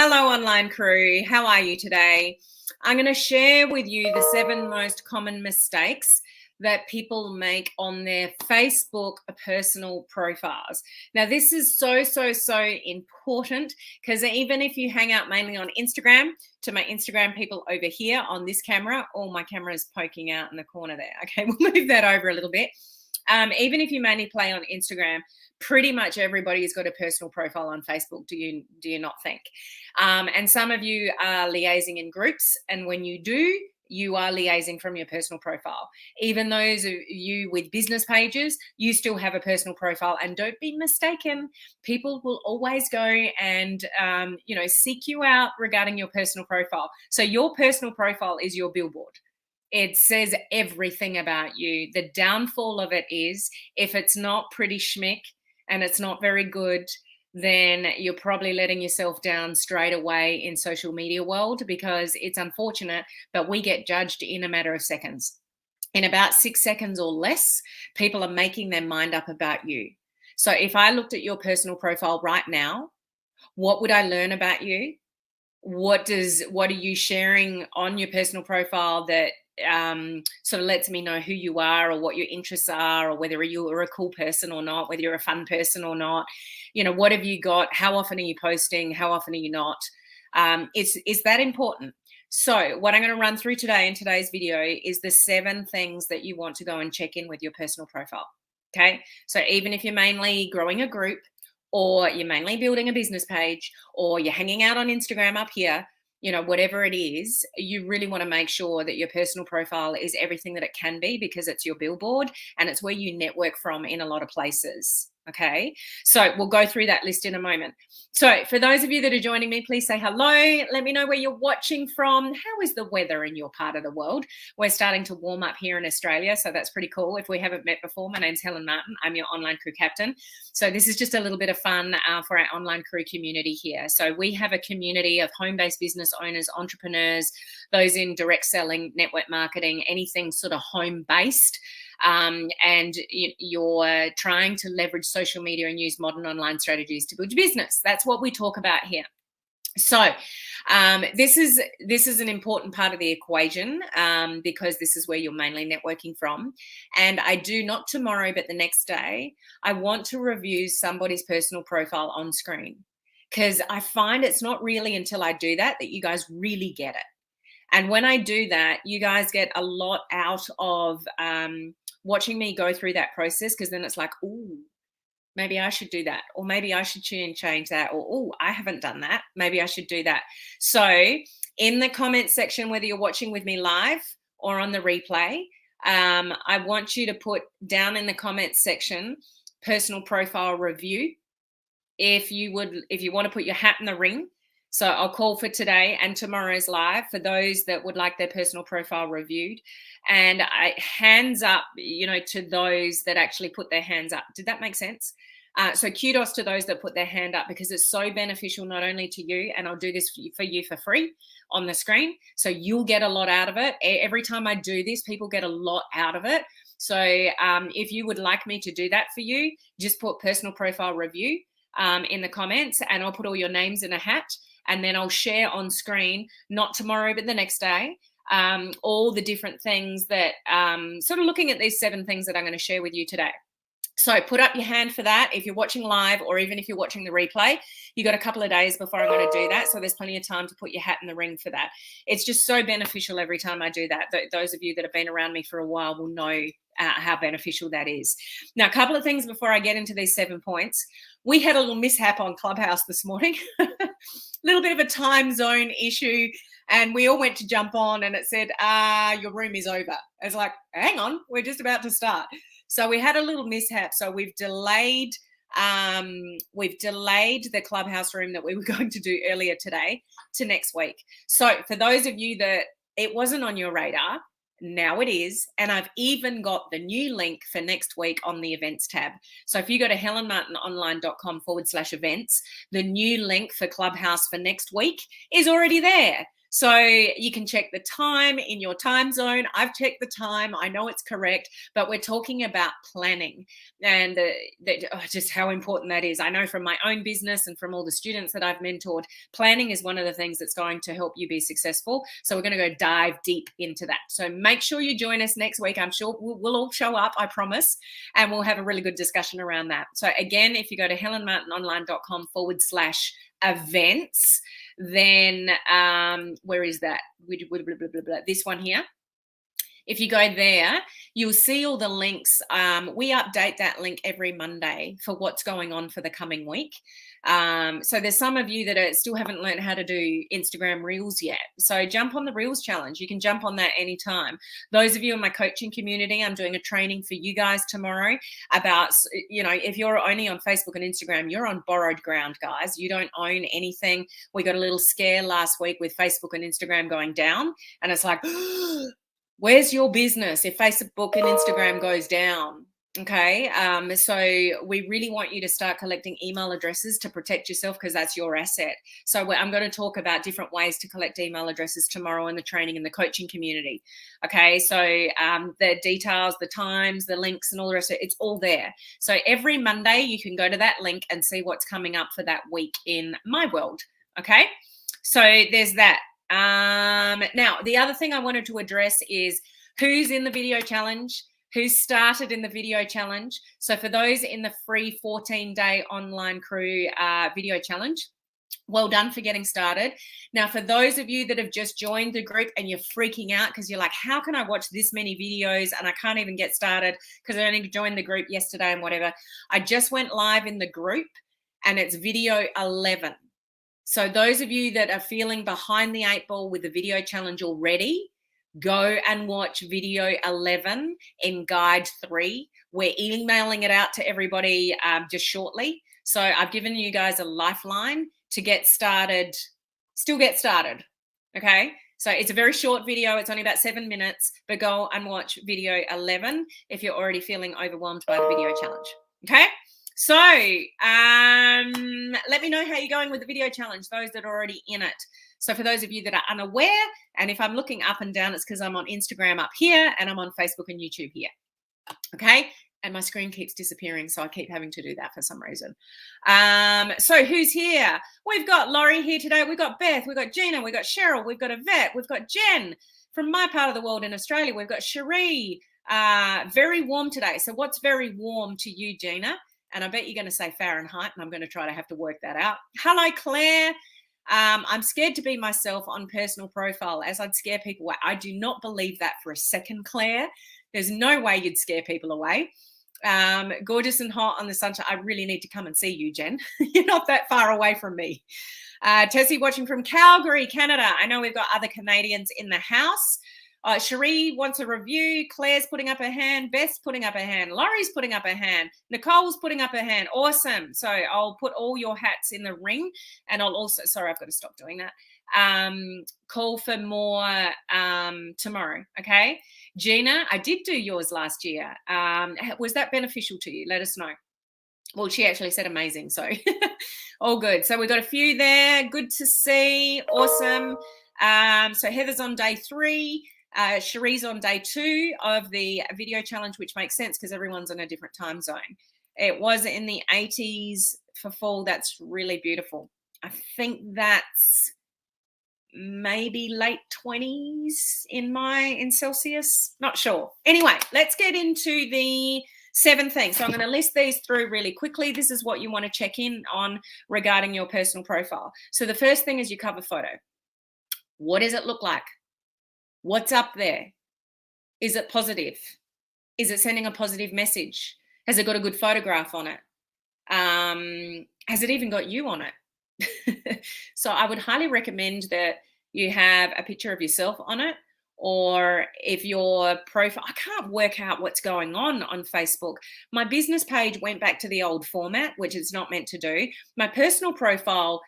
Hello, online crew. How are you today? I'm going to share with you the 7 most common mistakes that people make on their Facebook personal profiles. Now, this is so important because even if you hang out mainly on Instagram, to my Instagram people over here on this camera, my camera is poking out in the corner there. Okay, we'll move that over a little bit. Even if you mainly play on Instagram, pretty much everybody's got a personal profile on Facebook. Do you not think? And some of you are liaising in groups, and when you do, you are liaising from your personal profile. Even those of you with business pages, you still have a personal profile, and don't be mistaken. People will always go and seek you out regarding your personal profile. So your personal profile is your billboard. It says everything about you. The downfall of it is if it's not pretty schmick and it's not very good, then you're probably letting yourself down straight away in social media world, because it's unfortunate, but we get judged in a matter of seconds. In about 6 seconds or less, people are making their mind up about you. So if I looked at your personal profile right now, what would I learn about you? What are you sharing on your personal profile that sort of lets me know who you are, or what your interests are, or whether you are a cool person or not, whether you're a fun person or not? What have you got? How often are you posting? How often are you not? Is that important? So what I'm going to run through today in today's video is the 7 things that you want to go and check in with your personal profile. Okay, so even if you're mainly growing a group, or you're mainly building a business page, or you're hanging out on Instagram up here, whatever it is, you really want to make sure that your personal profile is everything that it can be, because it's your billboard and it's where you network from in a lot of places. Okay, so we'll go through that list in a moment. So for those of you that are joining me, please say hello. Let me know where you're watching from. How is the weather in your part of the world? We're starting to warm up here in Australia, so that's pretty cool. If we haven't met before, my name's Helen Martin. I'm your online crew captain. So this is just a little bit of fun for our online crew community here. So we have a community of home-based business owners, entrepreneurs, those in direct selling, network marketing, anything sort of home-based. And you're trying to leverage social media and use modern online strategies to build your business. That's what we talk about here. So this is an important part of the equation, because this is where you're mainly networking from. And I do, not tomorrow, but the next day, I want to review somebody's personal profile on screen, because I find it's not really until I do that you guys really get it. And when I do that, you guys get a lot out of watching me go through that process, because then it's like, ooh, maybe I should do that, or maybe I should change that, or oh, I haven't done that, maybe I should do that. So in the comments section, whether you're watching with me live or on the replay, I want you to put down in the comments section personal profile review, if you want to put your hat in the ring. So I'll call for today and tomorrow's live for those that would like their personal profile reviewed. And hands up, to those that actually put their hands up. Did that make sense? So kudos to those that put their hand up, because it's so beneficial not only to you, and I'll do this for you for free on the screen. So you'll get a lot out of it. Every time I do this, people get a lot out of it. So if you would like me to do that for you, just put personal profile review in the comments, and I'll put all your names in a hat. And then I'll share on screen, not tomorrow, but the next day, all the different things that, sort of looking at these 7 things that I'm going to share with you today. So put up your hand for that if you're watching live, or even if you're watching the replay. You got a couple of days before I'm going to do that, so there's plenty of time to put your hat in the ring for that. It's just so beneficial every time I do that. Those of you that have been around me for a while will know how beneficial that is. Now, a couple of things before I get into these 7 points. We had a little mishap on Clubhouse this morning. Little bit of a time zone issue, and we all went to jump on, and it said, your room is over. It's like, hang on, we're just about to start. So we had a little mishap. So we've delayed the Clubhouse room that we were going to do earlier today to next week. So for those of you that it wasn't on your radar, now it is. And I've even got the new link for next week on the events tab. So if you go to helenmartinonline.com/events, the new link for Clubhouse for next week is already there. So you can check the time in your time zone. I've checked the time. I know it's correct, but we're talking about planning and just how important that is. I know from my own business and from all the students that I've mentored, planning is one of the things that's going to help you be successful. So we're going to go dive deep into that. So make sure you join us next week. I'm sure we'll all show up, I promise, and we'll have a really good discussion around that. So again, if you go to helenmartinonline.com/events, then where is that? This one here. If you go there, you'll see all the links. We update that link every Monday for what's going on for the coming week. So there's some of you that still haven't learned how to do Instagram Reels yet. So jump on the Reels challenge. You can jump on that anytime. Those of you in my coaching community, I'm doing a training for you guys tomorrow about, if you're only on Facebook and Instagram, you're on borrowed ground, guys. You don't own anything. We got a little scare last week with Facebook and Instagram going down, and it's like, where's your business if Facebook and Instagram goes down? Okay. So we really want you to start collecting email addresses to protect yourself, because that's your asset. So I'm going to talk about different ways to collect email addresses tomorrow in the training and the coaching community. Okay. So the details, the times, the links and all the rest of it, it's all there. So every Monday you can go to that link and see what's coming up for that week in my world. Okay. So there's that. Now, the other thing I wanted to address is who's in the video challenge, who started in the video challenge. So for those in the free 14-day online crew video challenge, well done for getting started. Now, for those of you that have just joined the group and you're freaking out because you're like, how can I watch this many videos and I can't even get started because I only joined the group yesterday and whatever. I just went live in the group and it's video 11. So those of you that are feeling behind the 8 ball with the video challenge already, go and watch video 11 in guide 3. We're emailing it out to everybody just shortly. So I've given you guys a lifeline to get started, still get started. Okay. So it's a very short video. It's only about 7 minutes, but go and watch video 11 if you're already feeling overwhelmed by the video challenge. Okay. So let me know how you're going with the video challenge, those that are already in it. So for those of you that are unaware, and if I'm looking up and down, it's because I'm on Instagram up here and I'm on Facebook and YouTube here. Okay. And my screen keeps disappearing, so I keep having to do that for some reason. So who's here? We've got Laurie here today. We've got Beth. We've got Gina. We've got Cheryl. We've got Yvette. We've got Jen. From my part of the world in Australia, we've got Cherie. Very warm today. So what's very warm to you, Gina? And I bet you're going to say Fahrenheit, and I'm going to try to have to work that out. Hello, Claire. I'm scared to be myself on personal profile, as I'd scare people away. I do not believe that for a second, Claire. There's no way you'd scare people away. Gorgeous and hot on the sunshine. I really need to come and see you, Jen. You're not that far away from me. Tessie watching from Calgary, Canada. I know we've got other Canadians in the house. Cherie wants a review. Claire's putting up her hand. Beth's putting up her hand. Laurie's putting up her hand. Nicole's putting up her hand. Awesome. So I'll put all your hats in the ring, and I'll also, sorry, I've got to stop doing that. Call for more tomorrow. Okay. Gina, I did do yours last year. Was that beneficial to you? Let us know. Well, she actually said amazing. So all good. So we've got a few there. Good to see. Awesome. So Heather's on day 3. Cherie's on day 2 of the video challenge, which makes sense because everyone's on a different time zone. It was in the 80s for fall. That's really beautiful. I think that's maybe late 20s in Celsius. Not sure. Anyway, let's get into the 7 things. So I'm going to list these through really quickly. This is what you want to check in on regarding your personal profile. So the first thing is your cover photo. What does it look like? What's up there? Is it positive? Is it sending a positive message? Has it got a good photograph on it? Has it even got you on it? So I would highly recommend that you have a picture of yourself on it, or if your profile, I can't work out what's going on Facebook. My business page went back to the old format, which it's not meant to do. My personal profile,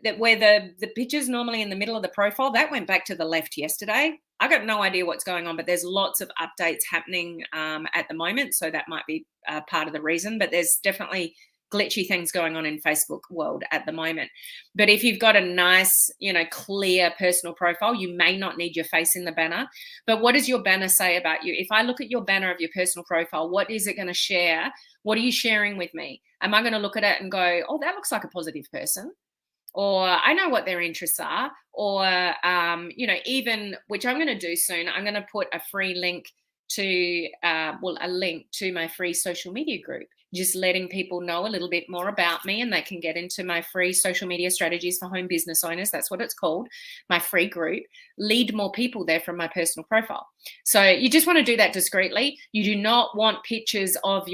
that where the picture's normally in the middle of the profile, that went back to the left yesterday. I got no idea what's going on, but there's lots of updates happening at the moment. So that might be part of the reason, but there's definitely glitchy things going on in Facebook world at the moment. But if you've got a nice, clear personal profile, you may not need your face in the banner. But what does your banner say about you? If I look at your banner of your personal profile, what is it going to share? What are you sharing with me? Am I going to look at it and go, oh, that looks like a positive person? Or I know what their interests are, or, even, which I'm going to do soon, I'm going to put a free link to, a link to my free social media group, just letting people know a little bit more about me, and they can get into my free social media strategies for home business owners. That's what it's called, my free group. Lead more people there from my personal profile. So you just want to do that discreetly. You do not want pictures of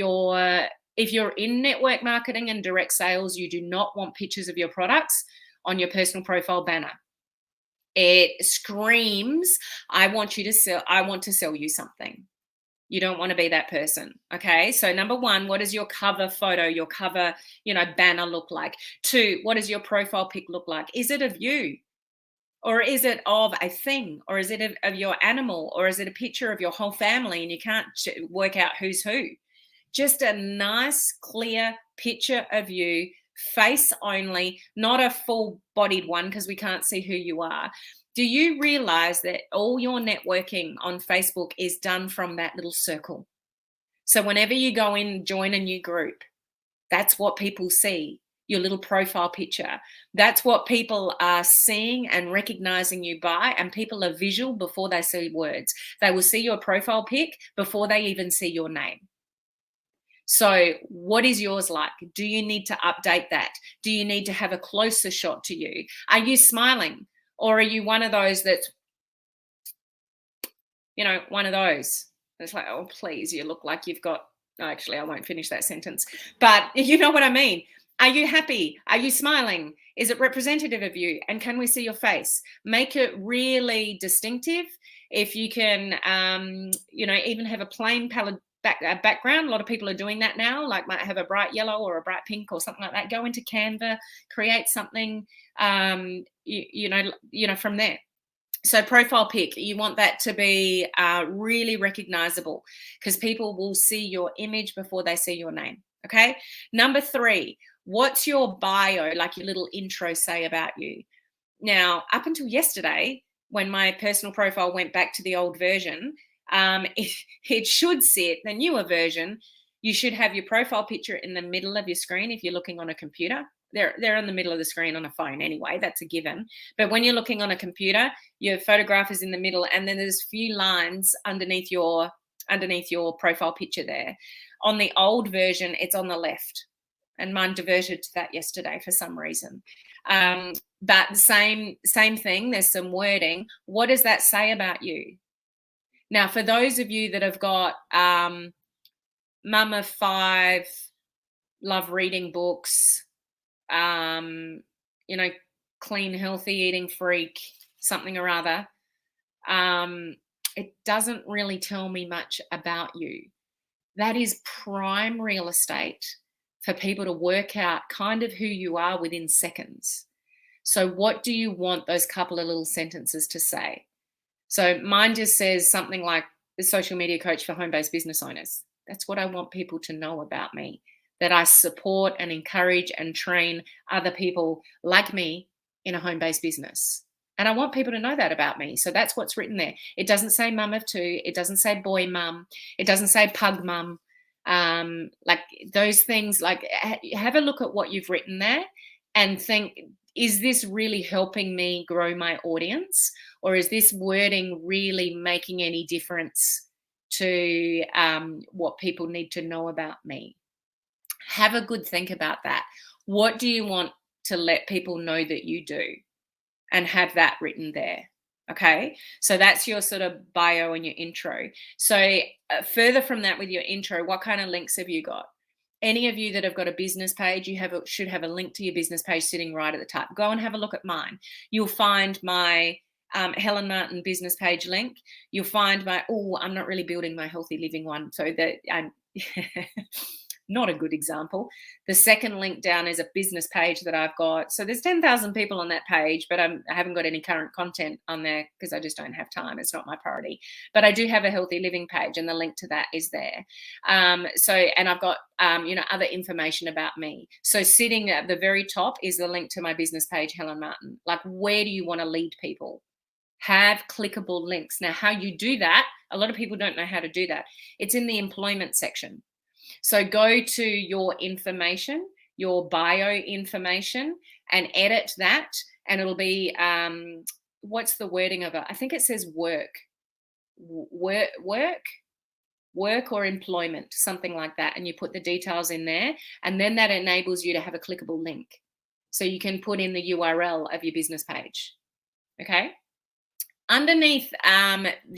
if you're in network marketing and direct sales, you do not want pictures of your products on your personal profile banner. It screams, I want to sell you something. You don't want to be that person. Okay. So number one, what does your cover photo, your cover, banner look like? 2, what does your profile pic look like? Is it of you? Or is it of a thing? Or is it of your animal? Or is it a picture of your whole family and you can't work out who's who? Just a nice, clear picture of you, face only, not a full-bodied one because we can't see who you are. Do you realize that all your networking on Facebook is done from that little circle? So whenever you go in, join a new group, that's what people see, your little profile picture. That's what people are seeing and recognizing you by, and people are visual before they see words. They will see your profile pic before they even see your name. So what is yours like? Do you need to update that? Do you need to have a closer shot to you? Are you smiling? Or are you one of those that's, one of those? It's like, oh, please, you look like you've got, actually, I won't finish that sentence. But you know what I mean? Are you happy? Are you smiling? Is it representative of you? And can we see your face? Make it really distinctive. If you can, even have a plain palette background. A lot of people are doing that now, like might have a bright yellow or a bright pink or something like that. Go into Canva, create something, from there. So profile pic, you want that to be really recognizable because people will see your image before they see your name. Okay. Number 3, what's your bio, like your little intro, say about you? Now, up until yesterday, when my personal profile went back to the old version, it should sit, the newer version, you should have your profile picture in the middle of your screen if you're looking on a computer. They're in the middle of the screen on a phone anyway, that's a given. But when you're looking on a computer, your photograph is in the middle, and then there's a few lines underneath your profile picture there. On the old version, it's on the left. And mine diverted to that yesterday for some reason. But same thing, there's some wording. What does that say about you? Now, for those of you that have got Mum of 5, love reading books, clean, healthy eating freak, something or other, it doesn't really tell me much about you. That is prime real estate for people to work out kind of who you are within seconds. So what do you want those couple of little sentences to say? So mine just says something like the social media coach for home-based business owners. That's what I want people to know about me, that I support and encourage and train other people like me in a home-based business. And I want people to know that about me. So that's what's written there. It doesn't say mum of 2. It doesn't say boy mum. It doesn't say pug mum. Like those things, like have a look at what you've written there and think, is this really helping me grow my audience? Or is this wording really making any difference to what people need to know about me? Have a good think about that. What do you want to let people know that you do? And have that written there. Okay, so that's your sort of bio and your intro. So further from that, with your intro, what kind of links have you got? Any of you that have got a business page, should have a link to your business page sitting right at the top. Go and have a look at mine. You'll find my Helen Martin business page link. You'll find my, I'm not really building my healthy living one. So that not a good example. The second link down is a business page that I've got. So there's 10,000 people on that page, but I haven't got any current content on there because I just don't have time. It's not my priority. But I do have a healthy living page, and the link to that is there. And I've got, other information about me. So sitting at the very top is the link to my business page, Helen Martin. Like, where do you want to lead people? Have clickable links. Now, how you do that, a lot of people don't know how to do that. It's in the employment section. So go to your information, your bio information, and edit that. And it'll be, what's the wording of it? I think it says work or employment, something like that. And you put the details in there. And then that enables you to have a clickable link. So you can put in the URL of your business page. Okay. Underneath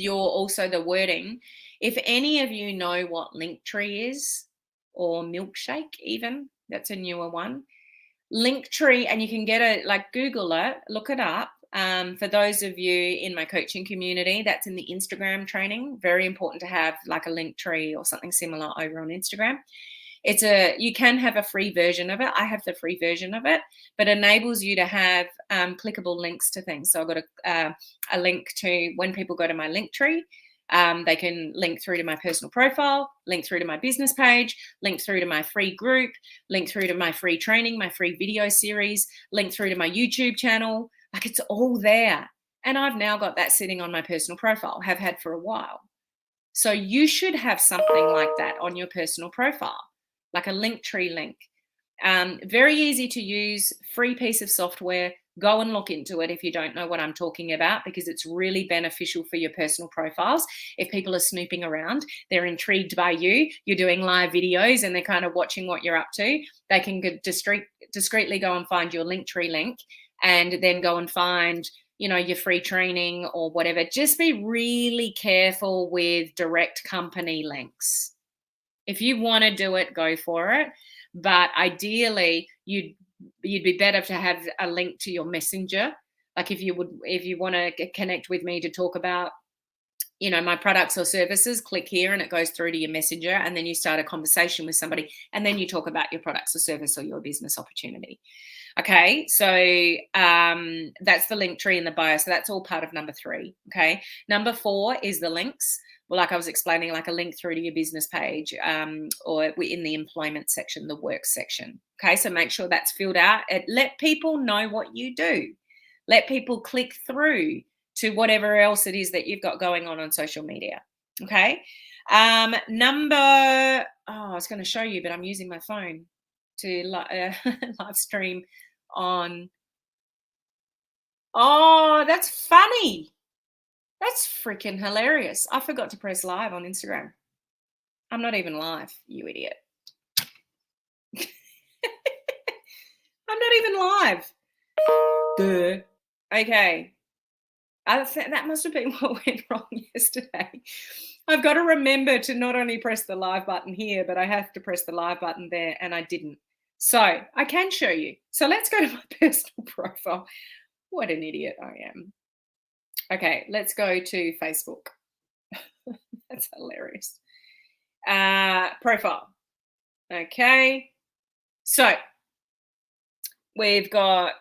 also the wording, if any of you know what Linktree is, or Milkshake even, that's a newer one. Linktree, and you can get it, like Google it, look it up. For those of you in my coaching community, that's in the Instagram training. Very important to have like a Linktree or something similar over on Instagram. You can have a free version of it. I have the free version of it, but it enables you to have clickable links to things. So I've got a link to, when people go to my Linktree, they can link through to my personal profile, link through to my business page, link through to my free group, link through to my free training, my free video series, link through to my YouTube channel. Like, it's all there. And I've now got that sitting on my personal profile, have had for a while. So you should have something like that on your personal profile, like a Linktree link. Very easy to use, free piece of software. Go and look into it if you don't know what I'm talking about, because it's really beneficial for your personal profiles. If people are snooping around, they're intrigued by you, you're doing live videos and they're kind of watching what you're up to, they can discreetly go and find your Linktree link and then go and find, your free training or whatever. Just be really careful with direct company links. If you want to do it, go for it. But ideally, you'd be better to have a link to your messenger. Like if you want to connect with me to talk about, my products or services, click here and it goes through to your messenger, and then you start a conversation with somebody, and then you talk about your products or service or your business opportunity. Okay, so that's the Linktree in the bio. So that's all part of number 3. Okay, number 4 is the links. Well, like I was explaining, like a link through to your business page, or in the employment section, the work section. Okay, so make sure that's filled out. Let people know what you do. Let people click through to whatever else it is that you've got going on social media. Okay, I was going to show you, but I'm using my phone to live stream on. Oh, that's funny. That's freaking hilarious. I forgot to press live on Instagram. I'm not even live, you idiot. I'm not even live. Duh. Okay. That must have been what went wrong yesterday. I've got to remember to not only press the live button here, but I have to press the live button there, and I didn't. So I can show you. So let's go to my personal profile. What an idiot I am. Okay, let's go to Facebook. That's hilarious. Profile. Okay. So we've got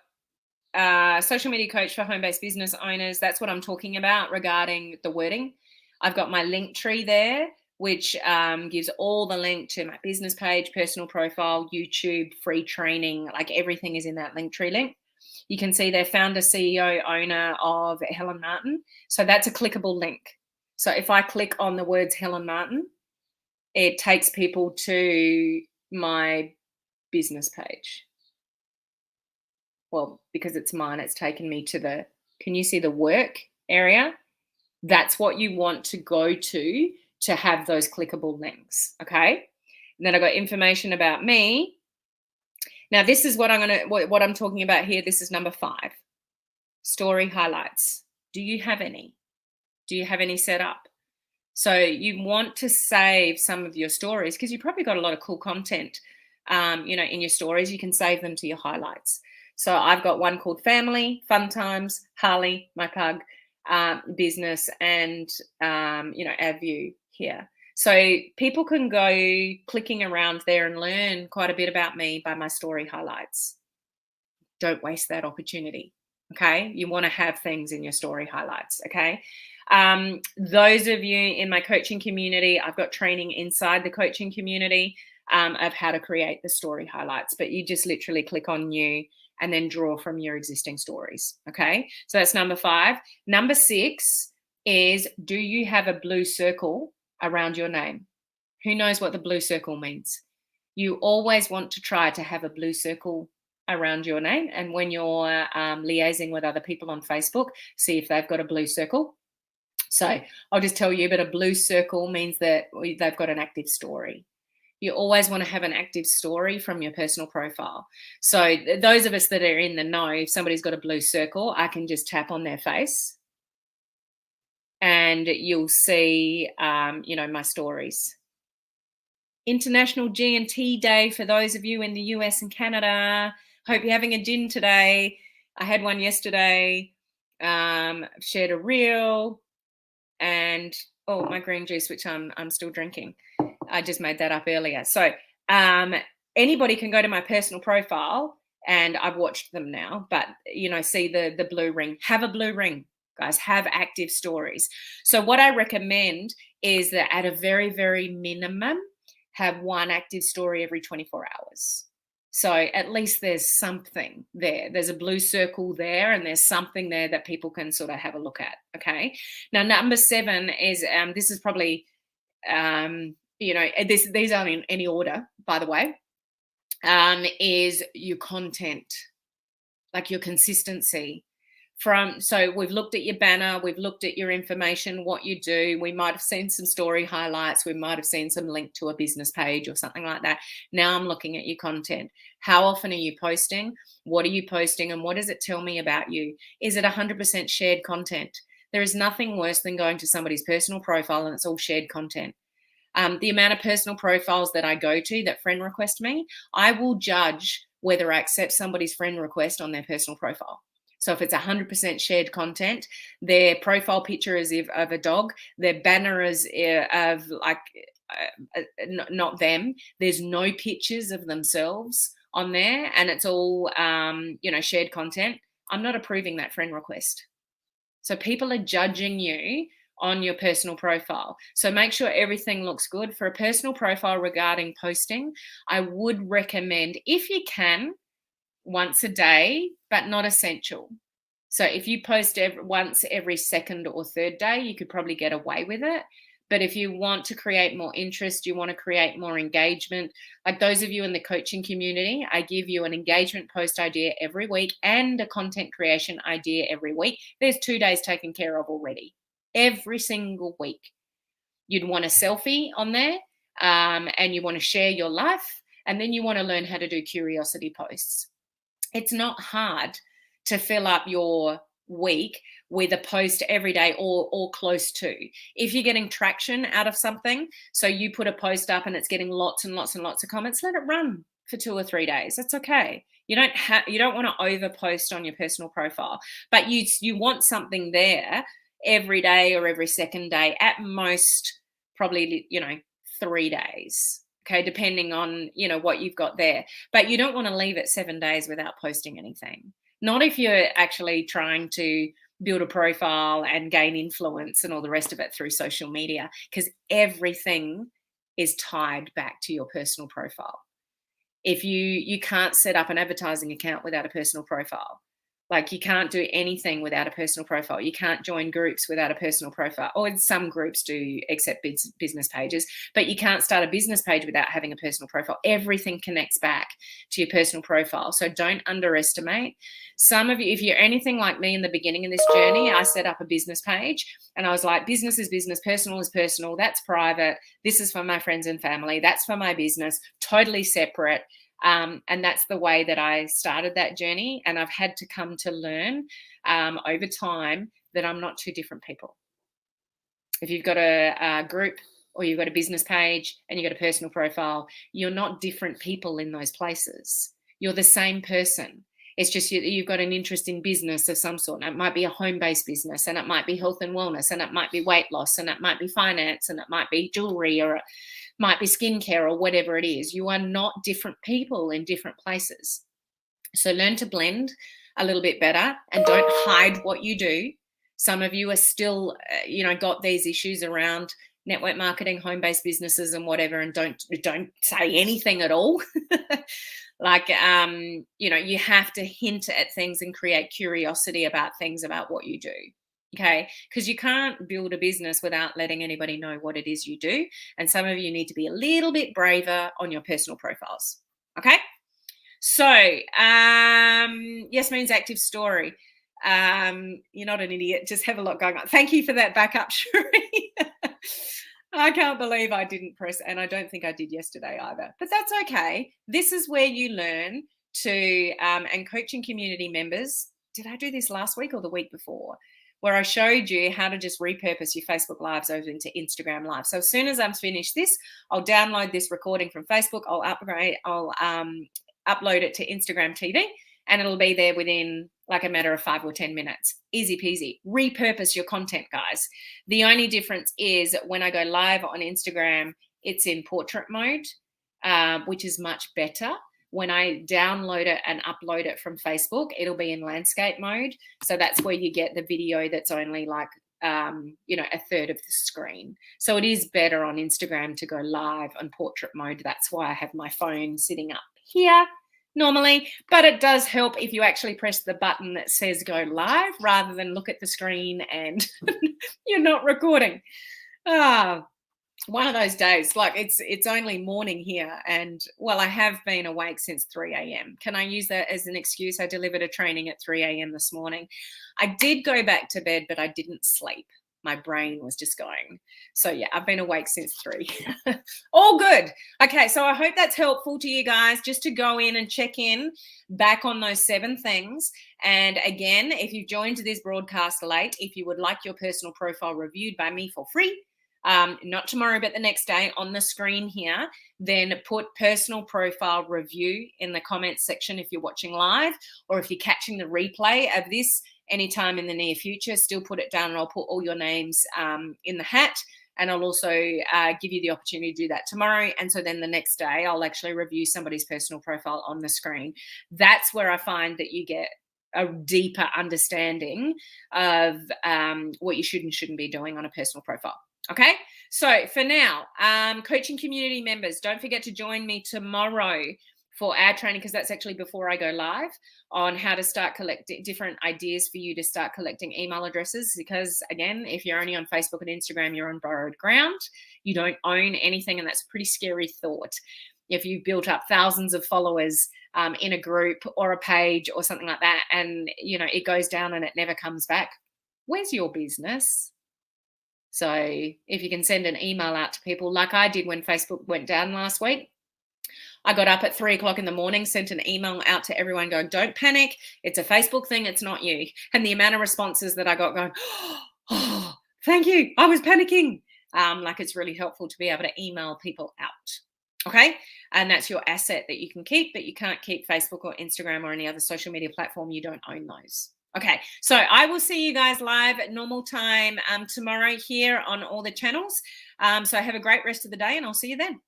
social media coach for home-based business owners. That's what I'm talking about regarding the wording. I've got my Linktree there, which gives all the link to my business page, personal profile, YouTube, free training, like everything is in that Linktree link. You can see they're founder, CEO, owner of Helen Martin. So that's a clickable link. So if I click on the words Helen Martin, it takes people to my business page. Well, because it's mine, it's taken me to can you see the work area? That's what you want to go to have those clickable links, okay? And then I've got information about me. Now, this is what I'm talking about here. This is number 5, story highlights. Do you have any? Do you have any set up? So you want to save some of your stories because you've probably got a lot of cool content, in your stories. You can save them to your highlights. So I've got one called Family, Fun Times, Harley, my pug, business, and, our view here. So people can go clicking around there and learn quite a bit about me by my story highlights. Don't waste that opportunity. Okay. You want to have things in your story highlights. Okay. Those of you in my coaching community, I've got training inside the coaching community of how to create the story highlights, but you just literally click on new and then draw from your existing stories. Okay. So that's number 5. Number 6 is, do you have a blue circle around your name? Who knows what the blue circle means? You always want to try to have a blue circle around your name. And when you're liaising with other people on Facebook, see if they've got a blue circle. So I'll just tell you, but a blue circle means that they've got an active story. You always want to have an active story from your personal profile. So those of us that are in the know, if somebody's got a blue circle, I can just tap on their face and you'll see, my stories. International G&T Day for those of you in the US and Canada. Hope you're having a gin today. I had one yesterday. Shared a reel and my green juice, which I'm still drinking. I just made that up earlier. So anybody can go to my personal profile, and I've watched them now, but see the blue ring. Have a blue ring, guys. Have active stories. So what I recommend is that at a very, very minimum, have one active story every 24 hours. So at least there's something there. There's a blue circle there, and there's something there that people can sort of have a look at. Okay. Now, number 7 is this is probably these aren't in any order, by the way. Is your content, like your consistency. So we've looked at your banner, we've looked at your information, what you do. We might have seen some story highlights. We might have seen some link to a business page or something like that. Now I'm looking at your content. How often are you posting? What are you posting? And what does it tell me about you? Is it 100% shared content? There is nothing worse than going to somebody's personal profile and it's all shared content. The amount of personal profiles that I go to that friend request me, I will judge whether I accept somebody's friend request on their personal profile. So if it's 100% shared content, their profile picture is of a dog, their banner is of not them. There's no pictures of themselves on there, and it's all shared content. I'm not approving that friend request. So people are judging you on your personal profile. So make sure everything looks good. For a personal profile regarding posting, I would recommend, if you can, once a day, but not essential. So if you post once every second or third day, you could probably get away with it. But if you want to create more interest, you want to create more engagement, like those of you in the coaching community, I give you an engagement post idea every week and a content creation idea every week. There's 2 days taken care of already, every single week. You'd want a selfie on there and you want to share your life, and then you want to learn how to do curiosity posts. It's not hard to fill up your week with a post every day or close to. If you're getting traction out of something, so you put a post up and it's getting lots and lots and lots of comments, let it run for 2 or 3 days. That's okay. You don't want to over post on your personal profile, but you want something there every day or every second day, at most probably 3 days. Okay, depending on what you've got there. But you don't want to leave it 7 days without posting anything. Not if you're actually trying to build a profile and gain influence and all the rest of it through social media, because everything is tied back to your personal profile. If you can't set up an advertising account without a personal profile. Like, you can't do anything without a personal profile. You can't join groups without a personal profile. Or some groups do accept business pages, but you can't start a business page without having a personal profile. Everything connects back to your personal profile. So don't underestimate. Some of you, if you're anything like me in the beginning of this journey, I set up a business page and I was like, business is business, personal is personal, that's private. This is for my friends and family. That's for my business, totally separate. And that's the way that I started that journey. And I've had to come to learn over time that I'm not two different people. If you've got a group or you've got a business page and you've got a personal profile, you're not different people in those places. You're the same person. It's just you've got an interest in business of some sort. And it might be a home-based business, and it might be health and wellness, and it might be weight loss, and it might be finance, and it might be jewelry, or it might be skincare, or whatever it is. You are not different people in different places. So learn to blend a little bit better and don't hide what you do. Some of you are still, got these issues around network marketing, home-based businesses and whatever, and don't say anything at all. You have to hint at things and create curiosity about things, about what you do. Okay, because you can't build a business without letting anybody know what it is you do. And some of you need to be a little bit braver on your personal profiles. Okay, so Yasmin's active story. You're not an idiot, just have a lot going on. Thank you for that backup, Shuri. I can't believe I didn't press, and I don't think I did yesterday either, but that's okay. This is where you learn to, and coaching community members, did I do this last week or the week before? Where I showed you how to just repurpose your Facebook Lives over into Instagram Live. So as soon as I'm finished this, I'll download this recording from Facebook, I'll upload it to Instagram TV, and it'll be there within like a matter of 5 or 10 minutes. Easy peasy. Repurpose your content, guys. The only difference is when I go live on Instagram, it's in portrait mode, which is much better. When I download it and upload it from Facebook, it'll be in landscape mode. So that's where you get the video that's only like, a third of the screen. So it is better on Instagram to go live on portrait mode. That's why I have my phone sitting up here normally, but it does help if you actually press the button that says go live rather than look at the screen and you're not recording. One of those days, like it's only morning here, and well, I have been awake since 3 a.m. Can I use that as an excuse? I delivered a training at 3 a.m. this morning. I did go back to bed, but I didn't sleep. My brain was just going. So yeah, I've been awake since 3. All good. Okay, so I hope that's helpful to you guys, just to go in and check in back on those 7 things. And again, if you've joined this broadcast late, if you would like your personal profile reviewed by me for free, not tomorrow, but the next day on the screen here, then put personal profile review in the comments section if you're watching live, or if you're catching the replay of this anytime in the near future, still put it down, and I'll put all your names in the hat, and I'll also give you the opportunity to do that tomorrow. And so then the next day I'll actually review somebody's personal profile on the screen. That's where I find that you get a deeper understanding of what you should and shouldn't be doing on a personal profile. Okay, so for now, coaching community members, don't forget to join me tomorrow for our training, because that's actually before I go live, on how to start collecting different ideas for you to start collecting email addresses. Because again, if you're only on Facebook and Instagram, you're on borrowed ground. You don't own anything, and that's a pretty scary thought. If you've built up thousands of followers in a group or a page or something like that, and it goes down and it never comes back, where's your business? So if you can send an email out to people like I did when Facebook went down last week, I got up at 3 o'clock in the morning, sent an email out to everyone going, don't panic. It's a Facebook thing. It's not you. And the amount of responses that I got going, oh, thank you. I was panicking. It's really helpful to be able to email people out. Okay. And that's your asset that you can keep, but you can't keep Facebook or Instagram or any other social media platform. You don't own those. Okay, so I will see you guys live at normal time tomorrow here on all the channels. So have a great rest of the day, and I'll see you then.